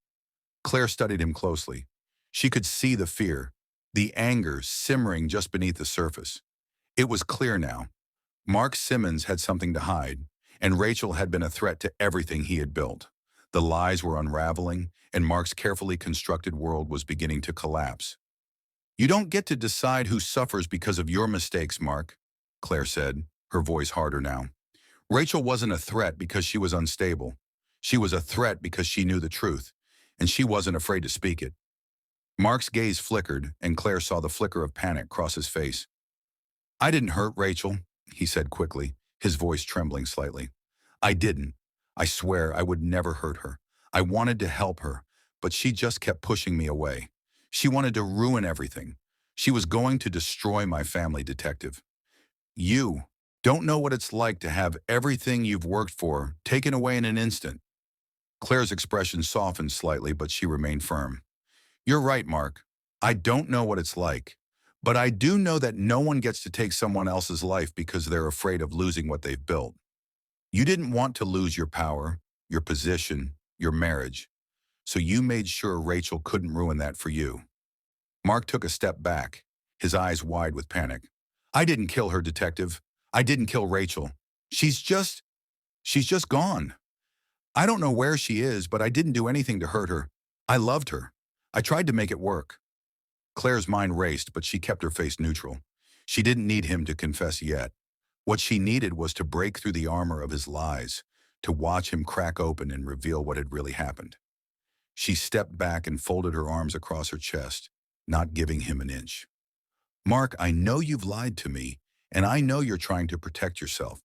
Claire studied him closely. She could see the fear, the anger simmering just beneath the surface. It was clear now. Mark Simmons had something to hide, and Rachel had been a threat to everything he had built. The lies were unraveling, and Mark's carefully constructed world was beginning to collapse. "You don't get to decide who suffers because of your mistakes, Mark," Claire said, her voice harder now. "Rachel wasn't a threat because she was unstable. She was a threat because she knew the truth, and she wasn't afraid to speak it." Mark's gaze flickered, and Claire saw the flicker of panic cross his face. "I didn't hurt Rachel," he said quickly, his voice trembling slightly. "I didn't. I swear I would never hurt her. I wanted to help her, but she just kept pushing me away. She wanted to ruin everything. She was going to destroy my family, Detective. You don't know what it's like to have everything you've worked for taken away in an instant. Claire's expression softened slightly, but she remained firm. You're right, Mark. I don't know what it's like, but I do know that no one gets to take someone else's life because they're afraid of losing what they've built. You didn't want to lose your power, your position, your marriage, so you made sure Rachel couldn't ruin that for you. Mark took a step back, his eyes wide with panic. I didn't kill her, Detective. I didn't kill Rachel. She's just gone. I don't know where she is, but I didn't do anything to hurt her. I loved her. I tried to make it work. Claire's mind raced, but she kept her face neutral. She didn't need him to confess yet. What she needed was to break through the armor of his lies, to watch him crack open and reveal what had really happened. She stepped back and folded her arms across her chest, not giving him an inch. Mark, I know you've lied to me, and I know you're trying to protect yourself,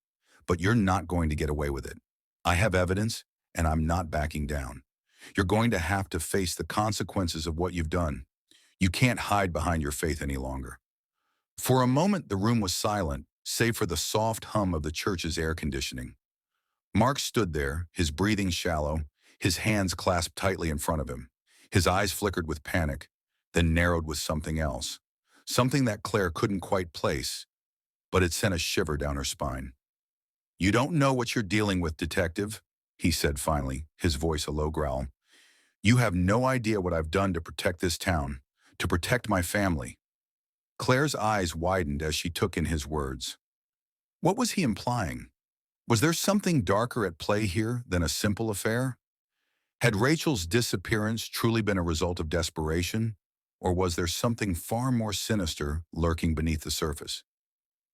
but you're not going to get away with it. I have evidence, and I'm not backing down. You're going to have to face the consequences of what you've done. You can't hide behind your faith any longer. For a moment, the room was silent, save for the soft hum of the church's air conditioning. Mark stood there, his breathing shallow, his hands clasped tightly in front of him. His eyes flickered with panic, then narrowed with something else. Something that Claire couldn't quite place, but it sent a shiver down her spine. You don't know what you're dealing with, Detective, he said finally, his voice a low growl. You have no idea what I've done to protect this town, to protect my family. Claire's eyes widened as she took in his words. What was he implying? Was there something darker at play here than a simple affair? Had Rachel's disappearance truly been a result of desperation, or was there something far more sinister lurking beneath the surface?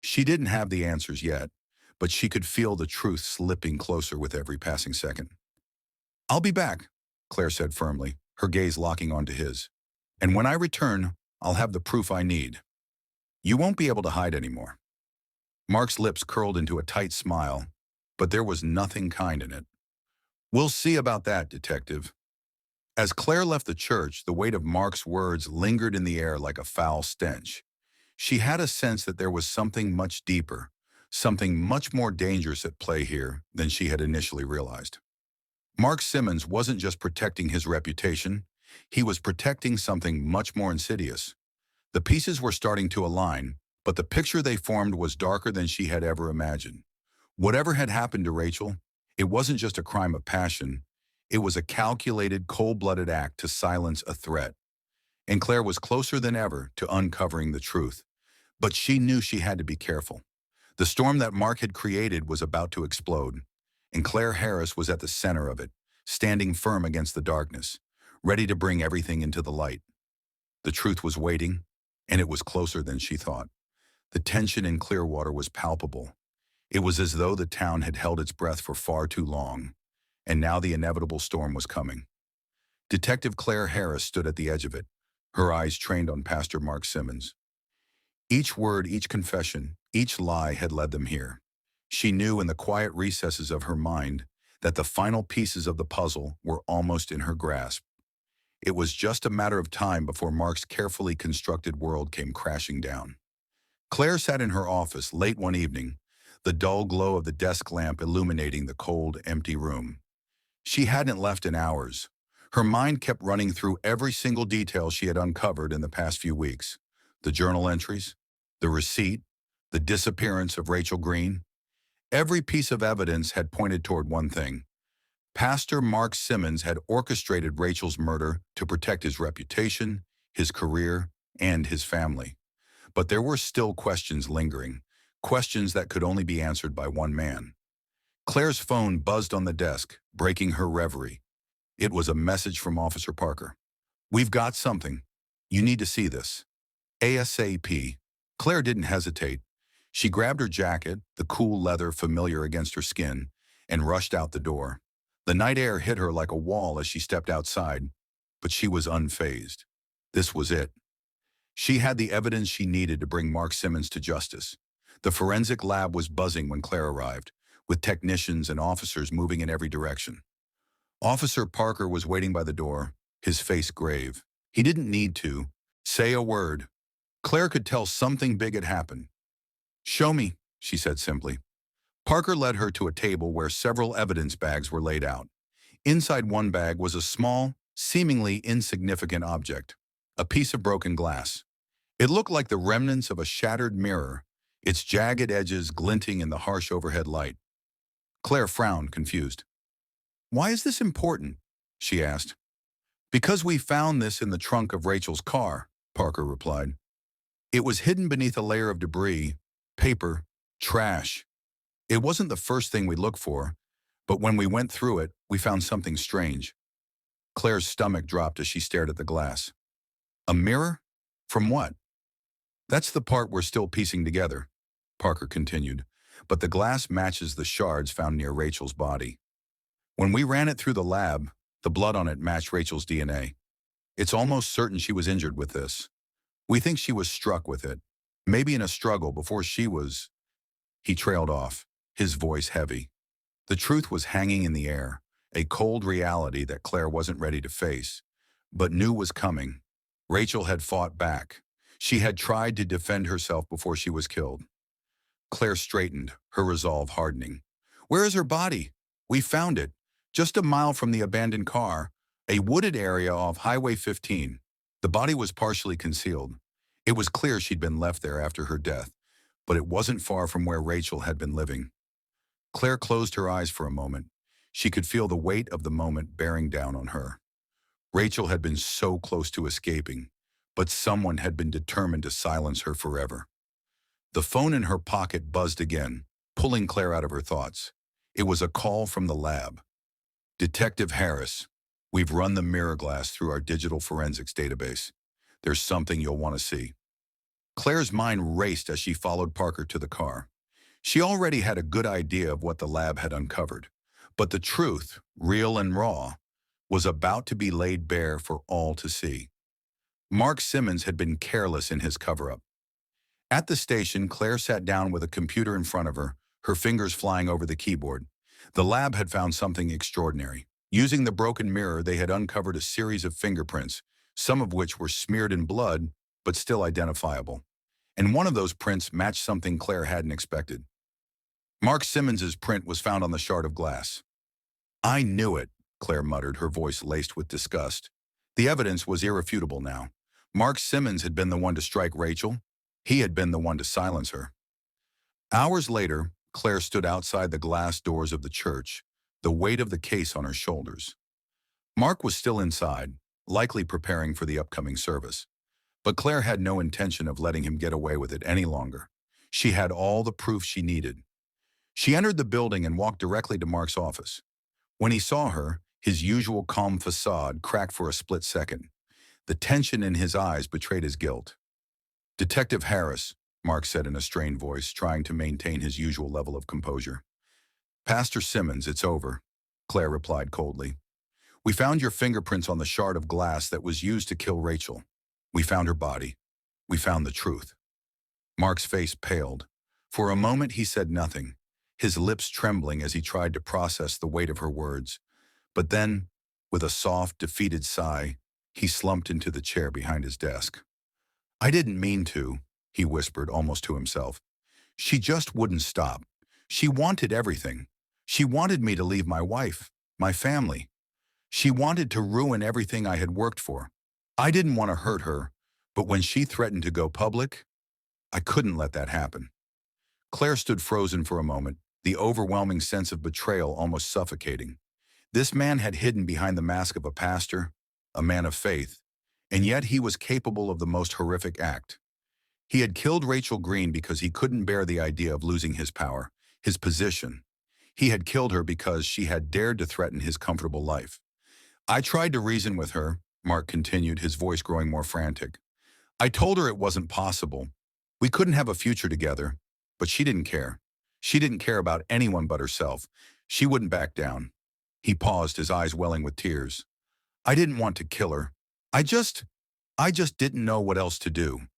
She didn't have the answers yet, but she could feel the truth slipping closer with every passing second. I'll be back, Claire said firmly, her gaze locking onto his. And when I return, I'll have the proof I need. You won't be able to hide anymore. Mark's lips curled into a tight smile, but there was nothing kind in it. We'll see about that, Detective. As Claire left the church, the weight of Mark's words lingered in the air like a foul stench. She had a sense that there was something much deeper, something much more dangerous at play here than she had initially realized. Mark Simmons wasn't just protecting his reputation, he was protecting something much more insidious. The pieces were starting to align, but the picture they formed was darker than she had ever imagined. Whatever had happened to Rachel, it wasn't just a crime of passion, it was a calculated, cold-blooded act to silence a threat. And Claire was closer than ever to uncovering the truth. But she knew she had to be careful. The storm that Mark had created was about to explode, and Claire Harris was at the center of it, standing firm against the darkness, ready to bring everything into the light. The truth was waiting, and it was closer than she thought. The tension in Clearwater was palpable. It was as though the town had held its breath for far too long, and now the inevitable storm was coming. Detective Claire Harris stood at the edge of it, her eyes trained on Pastor Mark Simmons. Each word, each confession, each lie had led them here. She knew in the quiet recesses of her mind that the final pieces of the puzzle were almost in her grasp. It was just a matter of time before Mark's carefully constructed world came crashing down. Claire sat in her office late one evening, the dull glow of the desk lamp illuminating the cold, empty room. She hadn't left in hours. Her mind kept running through every single detail she had uncovered in the past few weeks. The journal entries, the receipt, the disappearance of Rachel Green. Every piece of evidence had pointed toward one thing. Pastor Mark Simmons had orchestrated Rachel's murder to protect his reputation, his career, and his family. But there were still questions lingering, questions that could only be answered by one man. Claire's phone buzzed on the desk, breaking her reverie. It was a message from Officer Parker. We've got something. You need to see this. ASAP. Claire didn't hesitate. She grabbed her jacket, the cool leather familiar against her skin, and rushed out the door. The night air hit her like a wall as she stepped outside, but she was unfazed. This was it. She had the evidence she needed to bring Mark Simmons to justice. The forensic lab was buzzing when Claire arrived, with technicians and officers moving in every direction. Officer Parker was waiting by the door, his face grave. He didn't need to say a word. Claire could tell something big had happened. "Show me," she said simply. Parker led her to a table where several evidence bags were laid out. Inside one bag was a small, seemingly insignificant object, a piece of broken glass. It looked like the remnants of a shattered mirror, its jagged edges glinting in the harsh overhead light. Claire frowned, confused. "Why is this important?" she asked. "Because we found this in the trunk of Rachel's car," Parker replied. It was hidden beneath a layer of debris, paper, trash. It wasn't the first thing we looked for, but when we went through it, we found something strange. Claire's stomach dropped as she stared at the glass. "A mirror? From what?" "That's the part we're still piecing together," Parker continued, "but the glass matches the shards found near Rachel's body. When we ran it through the lab, the blood on it matched Rachel's DNA. It's almost certain she was injured with this. We think she was struck with it, maybe in a struggle before she was—" He trailed off, his voice heavy. The truth was hanging in the air, a cold reality that Claire wasn't ready to face, but knew was coming. Rachel had fought back. She had tried to defend herself before she was killed. Claire straightened, her resolve hardening. "Where is her body?" "We found it, just a mile from the abandoned car, a wooded area off Highway 15. The body was partially concealed. It was clear she'd been left there after her death, but it wasn't far from where Rachel had been living." Claire closed her eyes for a moment. She could feel the weight of the moment bearing down on her. Rachel had been so close to escaping, but someone had been determined to silence her forever. The phone in her pocket buzzed again, pulling Claire out of her thoughts. It was a call from the lab. "Detective Harris, we've run the mirror glass through our digital forensics database. There's something you'll want to see." Claire's mind raced as she followed Parker to the car. She already had a good idea of what the lab had uncovered, but the truth, real and raw, was about to be laid bare for all to see. Mark Simmons had been careless in his cover-up. At the station, Claire sat down with a computer in front of her, her fingers flying over the keyboard. The lab had found something extraordinary. Using the broken mirror, they had uncovered a series of fingerprints, some of which were smeared in blood, but still identifiable. And one of those prints matched something Claire hadn't expected. Mark Simmons's print was found on the shard of glass. "I knew it," Claire muttered, her voice laced with disgust. The evidence was irrefutable now. Mark Simmons had been the one to strike Rachel. He had been the one to silence her. Hours later, Claire stood outside the glass doors of the church, the weight of the case on her shoulders. Mark was still inside, likely preparing for the upcoming service. But Claire had no intention of letting him get away with it any longer. She had all the proof she needed. She entered the building and walked directly to Mark's office. When he saw her, his usual calm facade cracked for a split second. The tension in his eyes betrayed his guilt. "Detective Harris," Mark said in a strained voice, trying to maintain his usual level of composure. "Pastor Simmons, it's over," Claire replied coldly. "We found your fingerprints on the shard of glass that was used to kill Rachel. We found her body. We found the truth." Mark's face paled. For a moment he said nothing, his lips trembling as he tried to process the weight of her words. But then, with a soft, defeated sigh, he slumped into the chair behind his desk. "I didn't mean to," he whispered almost to himself. "She just wouldn't stop. She wanted everything. She wanted me to leave my wife, my family. She wanted to ruin everything I had worked for. I didn't want to hurt her, but when she threatened to go public, I couldn't let that happen." Claire stood frozen for a moment, the overwhelming sense of betrayal almost suffocating. This man had hidden behind the mask of a pastor, a man of faith, and yet he was capable of the most horrific act. He had killed Rachel Green because he couldn't bear the idea of losing his power, his position. He had killed her because she had dared to threaten his comfortable life. "I tried to reason with her," Mark continued, his voice growing more frantic. "I told her it wasn't possible. We couldn't have a future together, but she didn't care. She didn't care about anyone but herself. She wouldn't back down." He paused, his eyes welling with tears. "I didn't want to kill her. I just didn't know what else to do."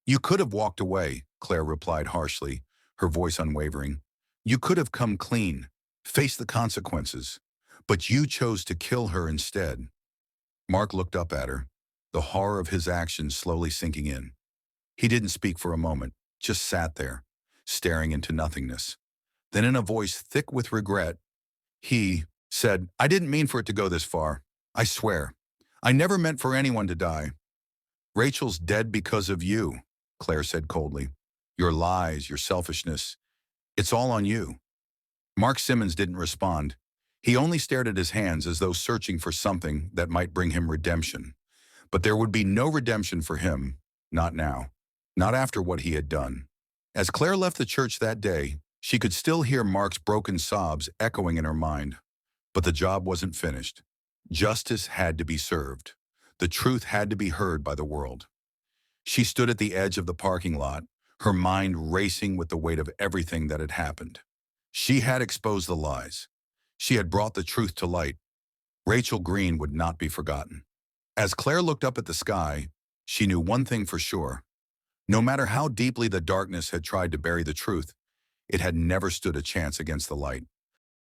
"You could have walked away," Claire replied harshly, her voice unwavering. "You could have come clean, faced the consequences, but you chose to kill her instead." Mark looked up at her, the horror of his actions slowly sinking in. He didn't speak for a moment, just sat there, staring into nothingness. Then in a voice thick with regret, he said, "I didn't mean for it to go this far. I swear. I never meant for anyone to die. Rachel's dead because of you," Claire said coldly. "Your lies, your selfishness, it's all on you." Mark Simmons didn't respond. He only stared at his hands as though searching for something that might bring him redemption. But there would be no redemption for him, not now, not after what he had done. As Claire left the church that day, she could still hear Mark's broken sobs echoing in her mind. But the job wasn't finished. Justice had to be served. The truth had to be heard by the world. She stood at the edge of the parking lot, her mind racing with the weight of everything that had happened. She had exposed the lies. She had brought the truth to light. Rachel Green would not be forgotten. As Claire looked up at the sky, she knew one thing for sure. No matter how deeply the darkness had tried to bury the truth, it had never stood a chance against the light.